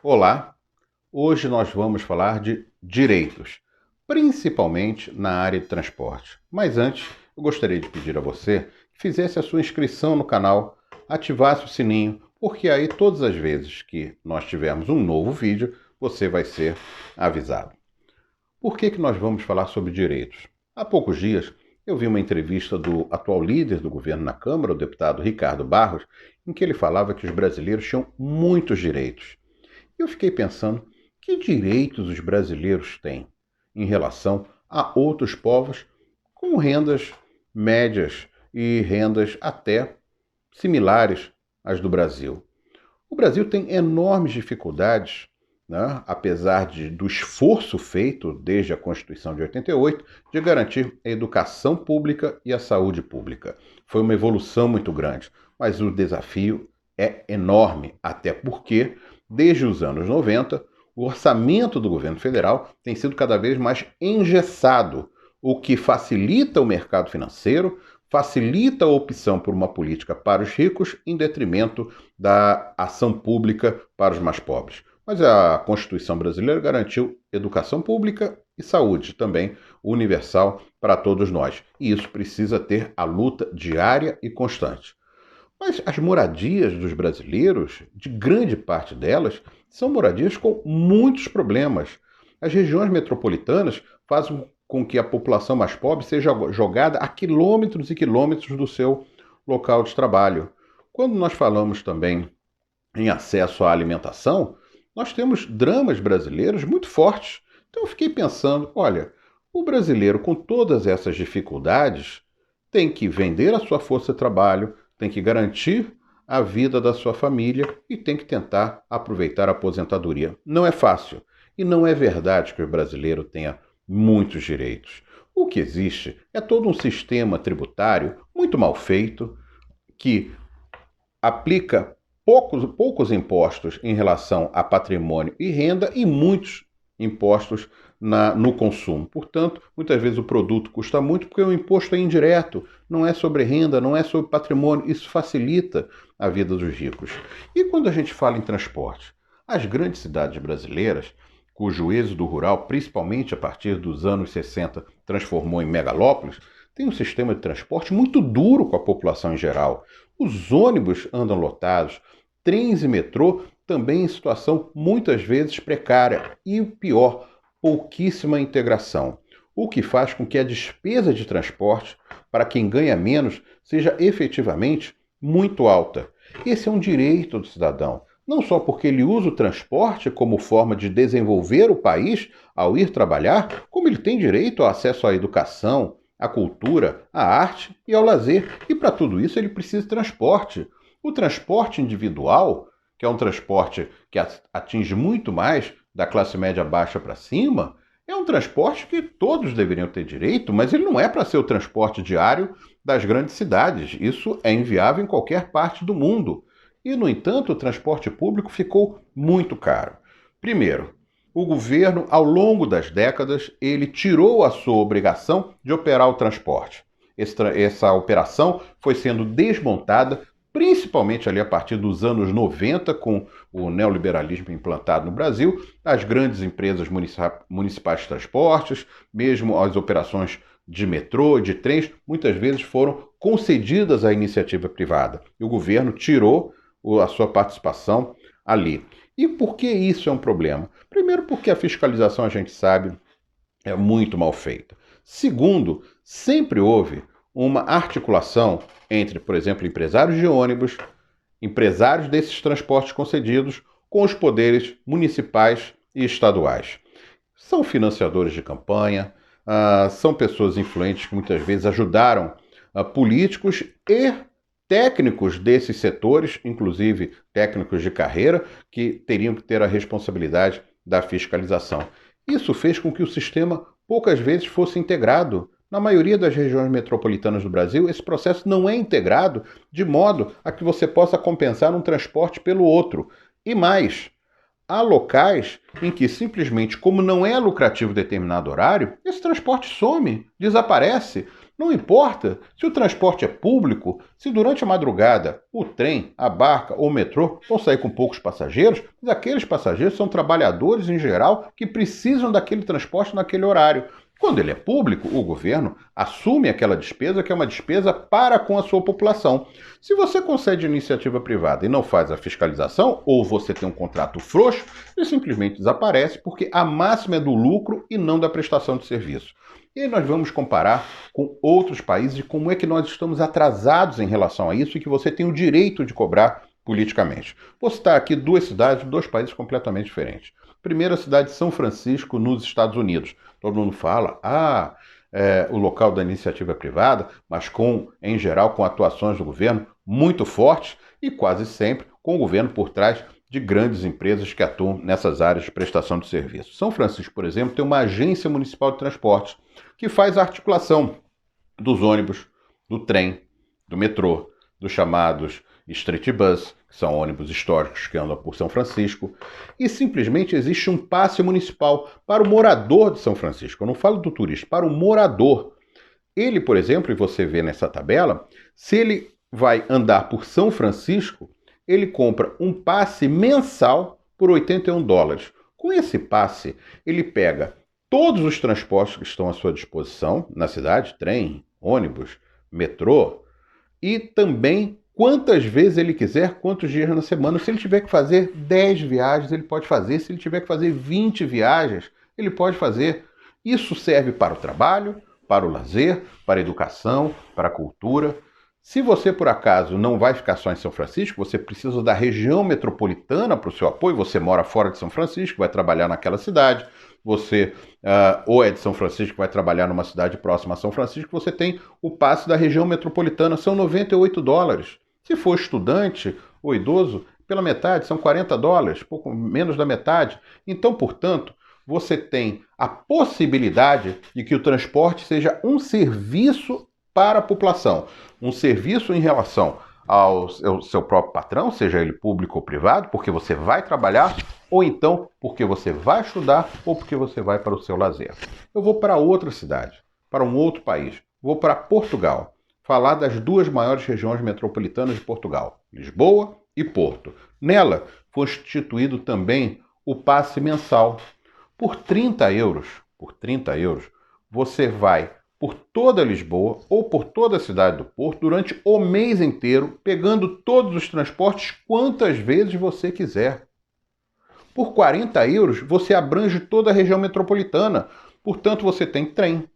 Olá, hoje nós vamos falar de direitos, principalmente na área de transporte. Mas antes, eu gostaria de pedir a você que fizesse a sua inscrição no canal, ativasse o sininho, porque aí todas as vezes que nós tivermos um novo vídeo, você vai ser avisado. Por que nós vamos falar sobre direitos? Há poucos dias, eu vi uma entrevista do atual líder do governo na Câmara, o deputado Ricardo Barros, em que ele falava que os brasileiros tinham muitos direitos. Eu fiquei pensando, que direitos os brasileiros têm em relação a outros povos com rendas médias e rendas até similares às do Brasil? O Brasil tem enormes dificuldades, né, apesar do esforço feito desde a Constituição de 88, de garantir a educação pública e a saúde pública. Foi uma evolução muito grande, mas o desafio é enorme, até porque, desde os anos 90, o orçamento do governo federal tem sido cada vez mais engessado, o que facilita o mercado financeiro, facilita a opção por uma política para os ricos em detrimento da ação pública para os mais pobres. Mas a Constituição brasileira garantiu educação pública e saúde também universal para todos nós. E isso precisa ter a luta diária e constante. Mas as moradias dos brasileiros, de grande parte delas, são moradias com muitos problemas. As regiões metropolitanas fazem com que a população mais pobre seja jogada a quilômetros e quilômetros do seu local de trabalho. Quando nós falamos também em acesso à alimentação, nós temos dramas brasileiros muito fortes. Então eu fiquei pensando, olha, o brasileiro com todas essas dificuldades tem que vender a sua força de trabalho, tem que garantir a vida da sua família e tem que tentar aproveitar a aposentadoria. Não é fácil. E não é verdade que o brasileiro tenha muitos direitos. O que existe é todo um sistema tributário muito mal feito, que aplica poucos impostos em relação a patrimônio e renda e muitos impostos no consumo. Portanto, muitas vezes o produto custa muito porque o imposto é indireto, não é sobre renda, não é sobre patrimônio. Isso facilita a vida dos ricos. E quando a gente fala em transporte, as grandes cidades brasileiras, cujo êxodo rural, principalmente a partir dos anos 60, transformou em megalópolis, tem um sistema de transporte muito duro com a população em geral. Os ônibus andam lotados, trens e metrô também em situação muitas vezes precária e, o pior, pouquíssima integração, o que faz com que a despesa de transporte para quem ganha menos seja efetivamente muito alta. Esse é um direito do cidadão, não só porque ele usa o transporte como forma de desenvolver o país ao ir trabalhar, como ele tem direito ao acesso à educação, à cultura, à arte e ao lazer. E para tudo isso ele precisa de transporte. O transporte individual, que é um transporte que atinge muito mais da classe média baixa para cima, é um transporte que todos deveriam ter direito, mas ele não é para ser o transporte diário das grandes cidades. Isso é inviável em qualquer parte do mundo. E, no entanto, o transporte público ficou muito caro. Primeiro, o governo, ao longo das décadas, ele tirou a sua obrigação de operar o transporte. Essa operação foi sendo desmontada, principalmente ali a partir dos anos 90, com o neoliberalismo implantado no Brasil, as grandes empresas municipais de transportes, mesmo as operações de metrô, de trens, muitas vezes foram concedidas à iniciativa privada. E o governo tirou a sua participação ali. E por que isso é um problema? Primeiro, porque a fiscalização, a gente sabe, é muito mal feita. Segundo, sempre houve uma articulação entre, por exemplo, empresários de ônibus, empresários desses transportes concedidos, com os poderes municipais e estaduais. São financiadores de campanha, são pessoas influentes que muitas vezes ajudaram políticos e técnicos desses setores, inclusive técnicos de carreira, que teriam que ter a responsabilidade da fiscalização. Isso fez com que o sistema poucas vezes fosse integrado. Na maioria das regiões metropolitanas do Brasil, esse processo não é integrado de modo a que você possa compensar um transporte pelo outro. E mais, há locais em que simplesmente, como não é lucrativo determinado horário, esse transporte some, desaparece. Não importa se o transporte é público, se durante a madrugada o trem, a barca ou o metrô vão sair com poucos passageiros, mas aqueles passageiros são trabalhadores em geral que precisam daquele transporte naquele horário. Quando ele é público, o governo assume aquela despesa que é uma despesa para com a sua população. Se você concede iniciativa privada e não faz a fiscalização, ou você tem um contrato frouxo, ele simplesmente desaparece porque a máxima é do lucro e não da prestação de serviço. E aí nós vamos comparar com outros países e como é que nós estamos atrasados em relação a isso e que você tem o direito de cobrar politicamente. Vou citar aqui duas cidades, dois países completamente diferentes. Primeiro, a cidade de São Francisco, nos Estados Unidos. Todo mundo fala, o local da iniciativa privada, mas em geral, com atuações do governo muito fortes e quase sempre com o governo por trás de grandes empresas que atuam nessas áreas de prestação de serviço. São Francisco, por exemplo, tem uma agência municipal de transportes que faz a articulação dos ônibus, do trem, do metrô, dos chamados street bus, que são ônibus históricos que andam por São Francisco, e simplesmente existe um passe municipal para o morador de São Francisco. Eu não falo do turista, para o morador. Ele, por exemplo, e você vê nessa tabela, se ele vai andar por São Francisco, ele compra um passe mensal por US$ 81. Com esse passe, ele pega todos os transportes que estão à sua disposição na cidade, trem, ônibus, metrô, e também quantas vezes ele quiser, quantos dias na semana. Se ele tiver que fazer 10 viagens, ele pode fazer. Se ele tiver que fazer 20 viagens, ele pode fazer. Isso serve para o trabalho, para o lazer, para a educação, para a cultura. Se você, por acaso, não vai ficar só em São Francisco, você precisa da região metropolitana para o seu apoio, você mora fora de São Francisco, vai trabalhar naquela cidade, você ou é de São Francisco, vai trabalhar numa cidade próxima a São Francisco, você tem o passe da região metropolitana, são US$ 98. Se for estudante ou idoso, pela metade, são US$ 40, pouco menos da metade. Então, portanto, você tem a possibilidade de que o transporte seja um serviço para a população, um serviço em relação ao seu próprio patrão, seja ele público ou privado, porque você vai trabalhar, ou então porque você vai estudar, ou porque você vai para o seu lazer. Eu vou para outra cidade, para um outro país. Vou para Portugal, falar das duas maiores regiões metropolitanas de Portugal, Lisboa e Porto. Nela foi instituído também o passe mensal. Por 30 euros, você vai por toda Lisboa ou por toda a cidade do Porto durante o mês inteiro, pegando todos os transportes quantas vezes você quiser. Por 40 euros, você abrange toda a região metropolitana. Portanto, você tem trem,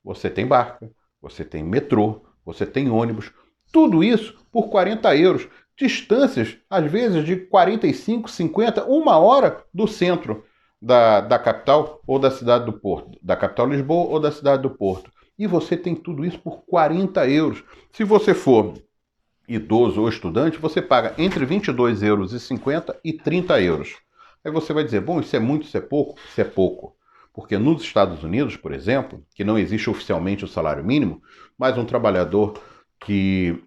você tem barca, você tem metrô, você tem ônibus. Tudo isso por 40 euros. Distâncias, às vezes, de 45, 50, uma hora do centro da capital ou da cidade do Porto. Da capital Lisboa ou da cidade do Porto. E você tem tudo isso por 40 euros. Se você for idoso ou estudante, você paga entre 22,50 euros e 30 euros. Aí você vai dizer, bom, isso é muito, isso é pouco? Isso é pouco. Porque nos Estados Unidos, por exemplo, que não existe oficialmente o salário mínimo, mas um trabalhador que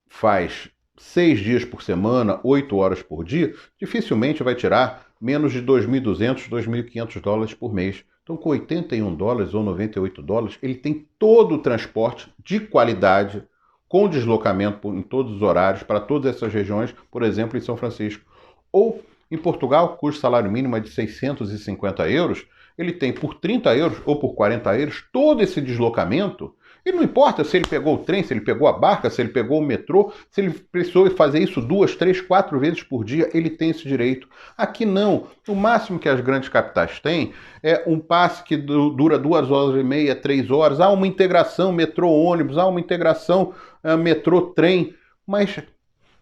faz 6 dias por semana, 8 horas por dia, dificilmente vai tirar menos de $2.200, $2.500 por mês. Então, com $81 ou $98, ele tem todo o transporte de qualidade, com deslocamento em todos os horários, para todas essas regiões, por exemplo, em São Francisco. Ou em Portugal, cujo salário mínimo é de 650 euros, ele tem por 30 euros ou por 40 euros todo esse deslocamento. E não importa se ele pegou o trem, se ele pegou a barca, se ele pegou o metrô, se ele precisou fazer isso 2, 3, 4 vezes por dia, ele tem esse direito. Aqui não. O máximo que as grandes capitais têm é um passe que dura 2 horas e meia, 3 horas. Há uma integração metrô-ônibus, há uma integração metrô-trem. Mas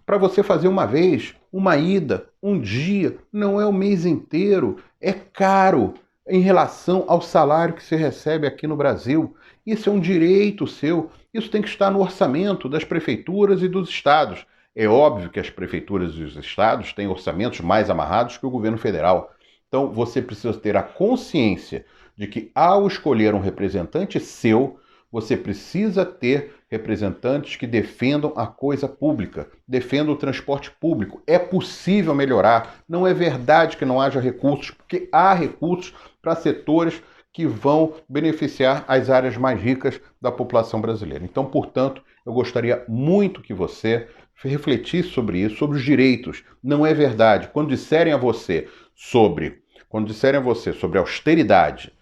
para você fazer uma vez, uma ida, um dia, não é o mês inteiro. É caro em relação ao salário que você recebe aqui no Brasil. Isso é um direito seu. Isso tem que estar no orçamento das prefeituras e dos estados. É óbvio que as prefeituras e os estados têm orçamentos mais amarrados que o governo federal. Então, você precisa ter a consciência de que, ao escolher um representante seu, você precisa ter representantes que defendam a coisa pública, defendam o transporte público. É possível melhorar. Não é verdade que não haja recursos, porque há recursos para setores que vão beneficiar as áreas mais ricas da população brasileira. Então, portanto, eu gostaria muito que você refletisse sobre isso, sobre os direitos. Não é verdade. Quando disserem a você sobre austeridade,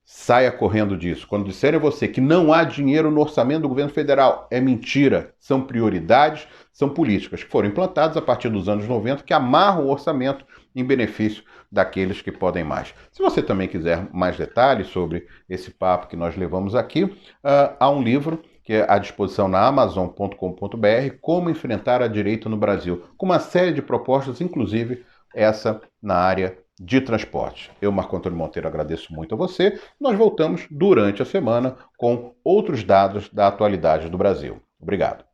saia correndo disso. Quando disserem a você que não há dinheiro no orçamento do governo federal, é mentira. São prioridades, são políticas que foram implantadas a partir dos anos 90 que amarram o orçamento em benefício daqueles que podem mais. Se você também quiser mais detalhes sobre esse papo que nós levamos aqui, há um livro que é à disposição na Amazon.com.br, Como Enfrentar a Direita no Brasil, com uma série de propostas, inclusive essa na área de transporte. Eu, Marco Antônio Monteiro, agradeço muito a você. Nós voltamos durante a semana com outros dados da atualidade do Brasil. Obrigado.